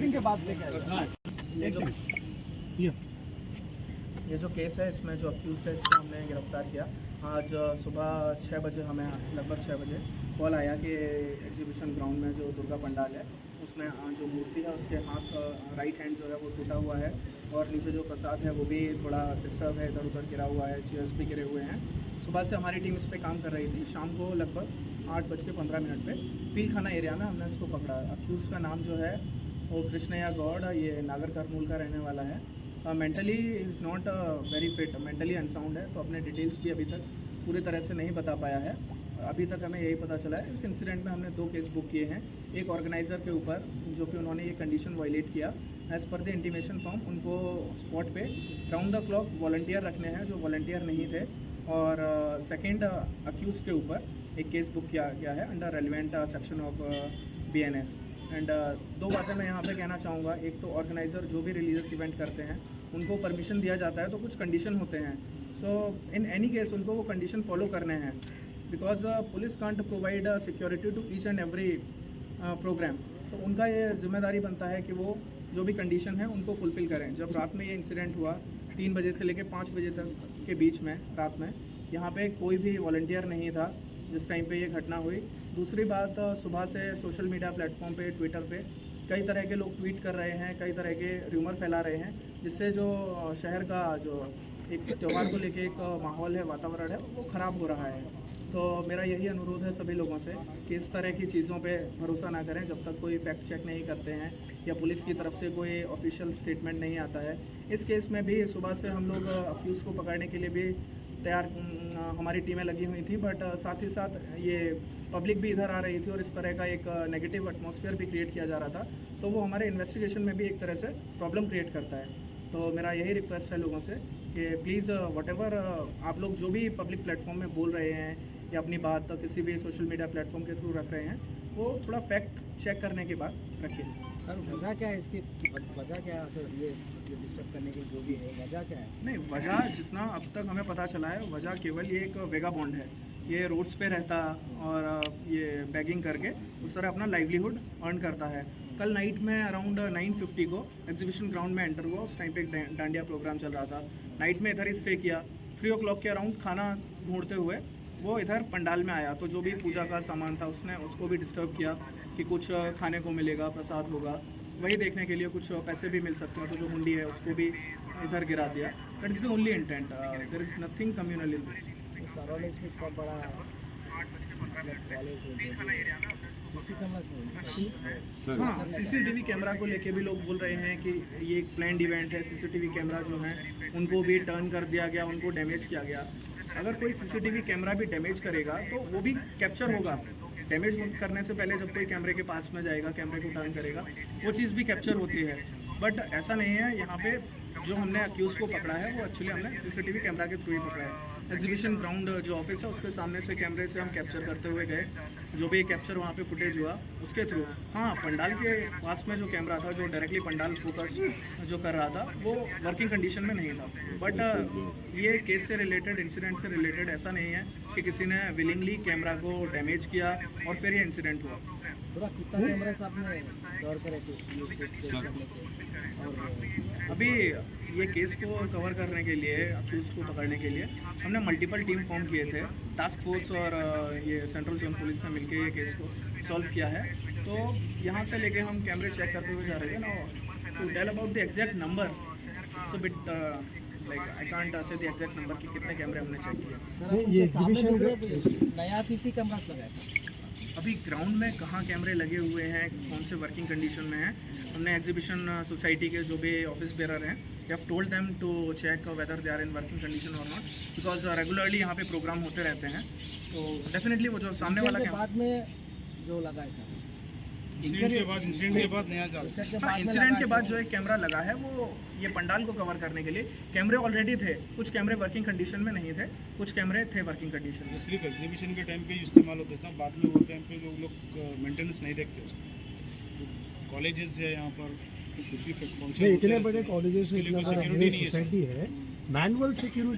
के बाद ये जो केस है इसमें जो अक्यूज है इसको हमने गिरफ्तार किया। आज सुबह 6 बजे हमें लगभग 6 बजे कॉल आया कि एग्जीबिशन ग्राउंड में जो दुर्गा पंडाल है उसमें जो मूर्ति है उसके हाथ राइट हैंड जो है वो टूटा हुआ है और नीचे जो प्रसाद है वो भी थोड़ा डिस्टर्ब है, इधर उधर गिरा हुआ है, चेयर्स भी गिरे हुए हैं। सुबह से हमारी टीम इस पर काम कर रही थी। शाम को लगभग 8:15 पे फील खाना एरिया में हमने इसको पकड़ा। अक्यूज का नाम जो है वो कृष्णया गौड़, ये नागर करनूल का रहने वाला है। Mentally is not very fit, mentally unsound है, तो अपने डिटेल्स भी अभी तक पूरी तरह से नहीं बता पाया है। अभी तक हमें यही पता चला है। इस इंसिडेंट में हमने 2 केस बुक किए हैं। एक ऑर्गेनाइज़र के ऊपर जो कि उन्होंने ये कंडीशन वायलेट किया, as per the intimation form उनको स्पॉट पे राउंड द क्लॉक वॉलंटियर रखने हैं जो वॉलंटियर नहीं थे। और सेकेंड अक्यूज़ के ऊपर एक केस बुक किया गया है under relevant section of BNS। And 2 बातें मैं यहाँ पे कहना चाहूँगा। एक तो ऑर्गेनाइज़र जो भी रिलीजियस इवेंट करते हैं उनको परमिशन दिया जाता है तो कुछ कंडीशन होते हैं। सो इन एनी केस उनको वो कंडीशन फॉलो करने हैं, because police can't provide security to each and every programme. तो उनका ये जिम्मेदारी बनता है कि वो जो भी कंडीशन है उनको फुलफ़िल करें। जब रात में ये इंसिडेंट हुआ 3 बजे से लेकर 5 बजे तक के बीच में रात में यहाँ पे कोई भी वॉलंटियर नहीं था जिस टाइम पे ये घटना हुई। दूसरी बात, सुबह से सोशल मीडिया प्लेटफॉर्म पे, ट्विटर पे कई तरह के लोग ट्वीट कर रहे हैं, कई तरह के र्यूमर फैला रहे हैं, जिससे जो शहर का जो एक त्यौहार को लेके एक माहौल है, वातावरण है, वो ख़राब हो रहा है। तो मेरा यही अनुरोध है सभी लोगों से कि इस तरह की चीज़ों पे भरोसा ना करें जब तक कोई फैक्ट चेक नहीं करते हैं या पुलिस की तरफ से कोई ऑफिशियल स्टेटमेंट नहीं आता है। इस केस में भी सुबह से हम लोग अक्यूज़ को पकड़ने के लिए भी तैयार, हमारी टीमें लगी हुई थी, बट साथ ही साथ ये पब्लिक भी इधर आ रही थी और इस तरह का एक नेगेटिव एटमॉस्फेयर भी क्रिएट किया जा रहा था, तो वो हमारे इन्वेस्टिगेशन में भी एक तरह से प्रॉब्लम क्रिएट करता है। तो मेरा यही रिक्वेस्ट है लोगों से कि प्लीज़ व्हाटएवर आप लोग जो भी पब्लिक प्लेटफॉर्म में बोल रहे हैं या अपनी बात किसी भी सोशल मीडिया प्लेटफॉर्म के थ्रू रख रहे हैं, वो थोड़ा फैक्ट चेक करने के बाद रखिए। सर वजह क्या है इसकी, वजह क्या है सर, ये डिस्टर्ब करने की जो भी है वजह क्या है? नहीं, वजह जितना अब तक हमें पता चला है, वजह केवल ये एक वेगाबॉन्ड है। ये रोड्स पे रहता और ये बैगिंग करके उस तरह अपना लाइवलीहुड अर्न करता है। कल नाइट में अराउंड 9:50 को एग्जीबिशन ग्राउंड में एंटर हुआ। उस टाइम पे एक डांडिया प्रोग्राम चल रहा था। नाइट में इधर ही स्टे किया। 3 o'clock के अराउंड खाना ढूंढते हुए वो इधर पंडाल में आया, तो जो भी पूजा का सामान था उसने उसको भी डिस्टर्ब किया कि कुछ खाने को मिलेगा, प्रसाद होगा, वही देखने के लिए कुछ पैसे भी मिल सकते हैं, तो जो हुंडी है उसको भी इधर गिरा दिया। That is the only intent, there is nothing communal in this. Surroundings में बहुत बड़ा हाँ, CCTV कैमरा को लेके भी लोग बोल रहे हैं कि ये एक प्लान्ड इवेंट है। CCTV कैमरा जो है उनको भी टर्न कर दिया गया, उनको डैमेज किया गया। अगर कोई CCTV कैमरा भी डैमेज करेगा तो वो भी कैप्चर होगा। डैमेज करने से पहले जब कोई कैमरे के पास में जाएगा, कैमरे को टर्न करेगा, वो चीज़ भी कैप्चर होती है। बट ऐसा नहीं है। यहाँ पे जो हमने अक्यूज़ को पकड़ा है वो एक्चुअली हमने CCTV कैमरा के थ्रू ही पकड़ा है। एग्जीबिशन ग्राउंड जो ऑफिस है उसके सामने से कैमरे से हम कैप्चर करते हुए गए, जो भी कैप्चर वहाँ पे फुटेज हुआ उसके थ्रू। हाँ, पंडाल के पास में जो कैमरा था जो डायरेक्टली पंडाल फोकस जो कर रहा था वो वर्किंग कंडीशन में नहीं था। बट ये केस से रिलेटेड, इंसिडेंट से रिलेटेड ऐसा नहीं है कि किसी ने विलिंगली कैमरा को डैमेज किया और फिर ये इंसिडेंट हुआ। पूरा कितना कैमरा से आपने कवर करे थे? अभी ये केस को कवर करने के लिए, अक्यूज़ को पकड़ने के लिए हमने मल्टीपल टीम फॉर्म किए थे। टास्क फोर्स और ये सेंट्रल जोन पुलिस ने मिलकर ये केस को सॉल्व किया है। तो यहाँ से लेके हम कैमरे चेक करते हुए जा रहे थे ना। To tell about the exact number, it's a bit like I can't say the exact number कि कितने कैमरे हमने चेक किए। सर ये एग्जीबिशन नया CC कैमरा लगाया था। अभी ग्राउंड में कहाँ कैमरे लगे हुए हैं, कौन से वर्किंग कंडीशन में हैं, हमने एग्जीबिशन सोसाइटी के जो भी ऑफिस बेरर हैं, we have told them to check whether they are in working condition और नॉट, बिकॉज रेगुलरली यहाँ पे प्रोग्राम होते रहते हैं। तो डेफिनेटली वो जो सामने वाला के बाद में जो लगा है सर, इंसिडेंट के बाद नया चाल। हाँ, इंसिडेंट के बाद जो एक कैमरा लगा है वो ये पंडाल को कवर करने के लिए, कैमरे ऑलरेडी थे, कुछ कैमरे वर्किंग कंडीशन में नहीं थे, कुछ कैमरे थे वर्किंग कंडीशन में। सिर्फ एग्जीबिशन के टाइम पे ही इस्तेमाल होता था, बाद में वो टाइम पे जो लोग मेंटेनेंस नहीं देखते उसको। कॉलेजेस है यहाँ पर, कुछ भी फंक्शन इतने बड़े कॉलेजेस में इतना बड़ा सोसाइटी है, मैनुअल सिक्योरिटी